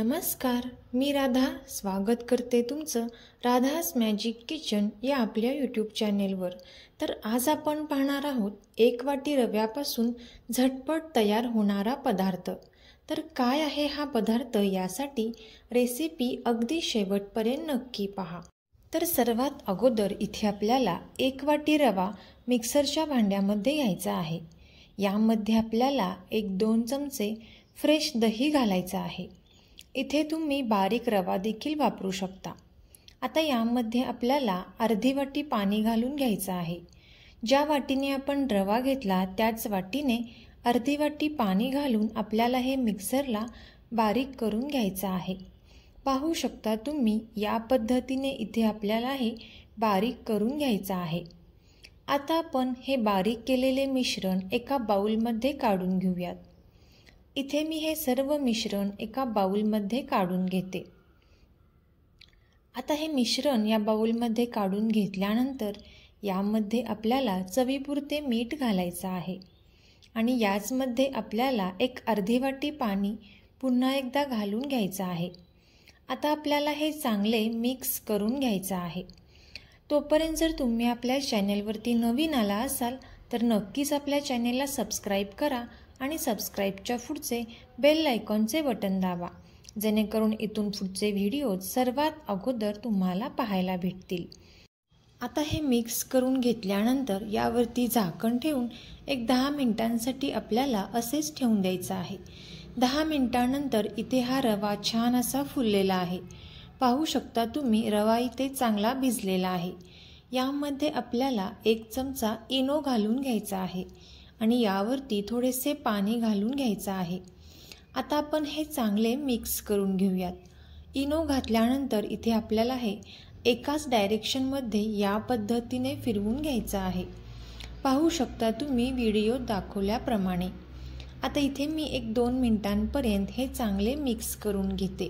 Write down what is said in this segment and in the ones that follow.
नमस्कार, मी राधा स्वागत करते तुमचं राधास मॅजिक किचन या आपल्या यूट्यूब चॅनेलवर। तर आज आपण पाहणार आहोत 1 वाटी रव्यापासून झटपट तयार होणारा पदार्थ। तर काय आहे हा पदार्थ यासाठी रेसिपी अगदी शेवटपर्यंत नक्की पहा। तर सर्वात अगोदर इथे आपल्याला 1 वाटी रवा मिक्सरच्या भांड्यामध्ये घ्यायचा आहे। यामध्ये आपल्याला 1-2 चमचे फ्रेश दही घालायचं आहे। इथे तुम्ही बारीक रवा देखील वापरू शकता। आता यामध्ये आपल्याला अर्धी वाटी पाणी घालून घ्यायचं आहे। ज्या वाटीने आपण रवा घेतला त्याच वाटीने अर्धी वाटी पाणी घालून आपल्याला हे मिक्सरला बारीक करून घ्यायचं आहे। पाहू शकता तुम्ही या पद्धतीने इथे आपल्याला हे बारीक करून घ्यायचं आहे। आता आपण हे बारीक केलेले मिश्रण एका बाउलमध्ये काढून घेऊयात। इथे मी हे सर्व मिश्रण एका बाउलमध्ये काढून घेते। आता हे मिश्रण या बाउलमध्ये काढून घेतल्यानंतर यामध्ये आपल्याला चवीपुरते मीठ घालायचं आहे आणि याचमध्ये आपल्याला एक अर्धी वाटी पाणी पुन्हा एकदा घालून घ्यायचं आहे। आता आपल्याला हे चांगले मिक्स करून घ्यायचं आहे। तोपर्यंत जर तुम्ही आपल्या चॅनेलवरती नवीन आला असाल तर नक्कीच आपल्या चॅनेलला सबस्क्राईब करा आणि सबस्क्राईबच्या पुढचे बेल आयकॉनचे बटन दाबा, जेणेकरून इथून पुढचे व्हिडिओ सर्वात अगोदर तुम्हाला पाहायला भेटतील। आता हे मिक्स करून घेतल्यानंतर यावरती झाकण ठेवून एक 10 मिनिटांसाठी आपल्याला असेच ठेवून द्यायचं आहे। 10 मिनिटांनंतर इथे हा रवा छान असा फुललेला आहे। पाहू शकता तुम्ही रवा इथे चांगला भिजलेला आहे। यामध्ये आपल्याला 1 चमचा इनो घालून घ्यायचा आहे आणि यावरती थोडेसे पाणी घालून घ्यायचं आहे। आता आपण हे चांगले मिक्स करून घेऊयात। इनो घातल्यानंतर इथे आपल्याला हे एकाच डायरेक्शनमध्ये या पद्धतीने फिरवून घ्यायचं आहे। पाहू शकता तुम्ही व्हिडिओत दाखवल्याप्रमाणे। आता इथे मी 1-2 मिनिटांपर्यंत हे चांगले मिक्स करून घेते।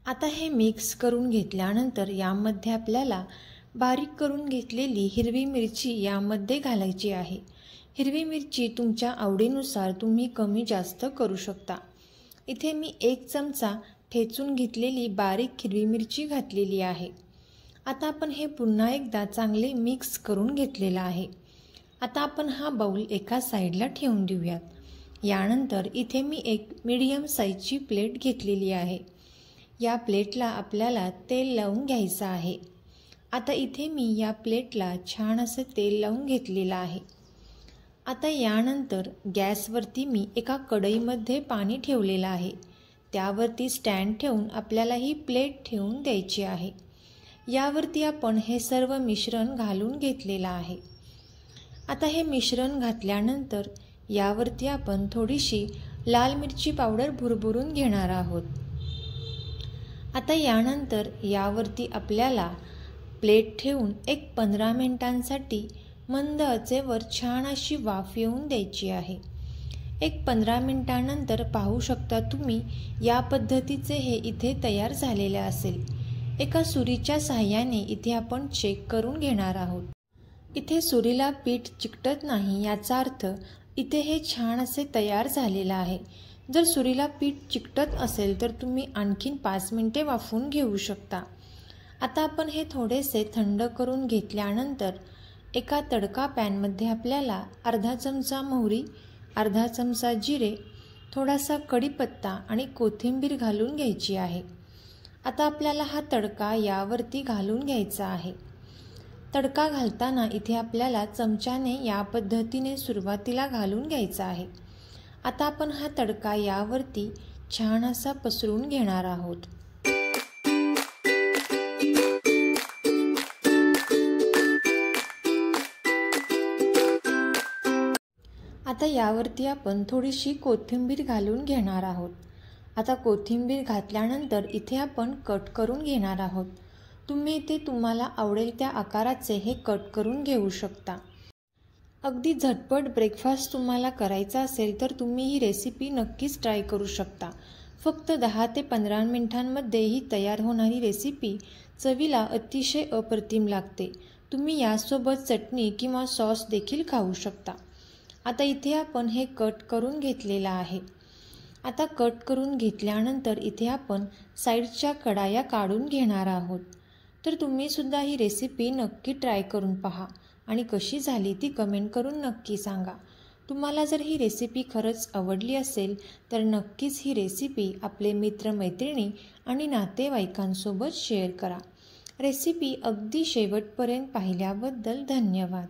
आता हे मिक्स करून घेतल्यानंतर यामध्ये आपल्याला बारीक करून घेतलेली हिरवी मिरची यामध्ये घालायची आहे। हिरवी मिरची तुमच्या आवडीनुसार तुम्ही कमी जास्त करू शकता। इथे मी 1 चमचा ठेचून घेतलेली बारीक हिरवी मिरची घातलेली आहे। आता आपण हे पुन्हा एकदा चांगले मिक्स करून घेतलेलं आहे। आता आपण हा बाउल एका साईडला ठेवून देऊयात। यानंतर इथे मी एक मीडियम साईजची प्लेट घेतलेली आहे। या प्लेटला आपल्याला तेल लावून घ्यायचं आहे। आता इथे मी या प्लेटला छान असं तेल लावून घेतलेलं आहे। आता यानंतर गॅसवरती मी एका कढईमध्ये पाणी ठेवलेलं आहे। त्यावरती स्टँड ठेवून आपल्याला ही प्लेट ठेवून द्यायची आहे। यावरती आपण हे सर्व मिश्रण घालून घेतलेलं आहे। आता हे मिश्रण घातल्यानंतर यावरती आपण थोडीशी लाल मिरची पावडर भुरभुरून घेणार आहोत। आता यानंतर यावरती आपल्याला प्लेट ठेवून एक 15 मिनिटांसाठी मंद आचेवर छान अशी वाफ येऊन द्यायची आहे। एक 15 मिनिटांनंतर पाहू शकता तुम्ही या पद्धतीचे हे इथे तयार झालेले असेल। एका सुरीच्या साहाय्याने इथे आपण चेक करून घेणार आहोत। इथे सुरीला पीठ चिकटत नाही याचा अर्थ इथे हे छान असे तयार झालेलं आहे। जर सुरीला पीठ चिकटत असेल तर तुम्ही आणखीन 5 मिनिटे वाफवून घेऊ शकता। आता आपण हे थोडेसे थंड करून घेतल्यानंतर एका तडका पॅनमध्ये आपल्याला अर्धा चमचा मोहरी, अर्धा चमचा जिरे, थोडासा कढीपत्ता आणि कोथिंबीर घालून घ्यायची आहे। आता आपल्याला हा तडका यावरती घालून घ्यायचा आहे। तडका घालताना इथे आपल्याला चमच्याने या पद्धतीने सुरुवातीला घालून घ्यायचा आहे। आता आपण हा तडका यावरती छान असा पसरून घेणार आहोत। आता यावरती आपण थोडीशी कोथिंबीर घालून घेणार आहोत। आता कोथिंबीर घातल्यानंतर इथे आपण कट करून घेणार आहोत। तुम्ही इथे तुम्हाला आवडेल त्या आकाराचे हे कट करून घेऊ शकता। अगदी झटपट ब्रेकफास्ट तुम्हाला करायचा असेल तर तुम्ही ही रेसिपी नक्कीच ट्राय करू शकता। फक्त 10 ते 15 मिनिटांमध्ये ही तयार होणारी रेसिपी चवीला अतिशय अप्रतिम लागते। तुम्ही यासोबत चटणी किंवा सॉस देखील खाऊ शकता। आता इथे आपण हे कट करून घेतलेलं आहे. आता कट करून घेतल्यानंतर इथे आपण साईडच्या कडाया काढून घेणार आहोत. तर तुम्हीसुद्धा ही रेसिपी नक्की ट्राय करून पहा आणि कशी झाली ती कमेंट करून नक्की सांगा. तुम्हाला जर ही रेसिपी खरंच आवडली असेल तर नक्कीच ही रेसिपी आपले मित्रमैत्रिणी आणि नातेवाईकांसोबत शेअर करा. रेसिपी अगदी शेवटपर्यंत पाहिल्याबद्दल धन्यवाद.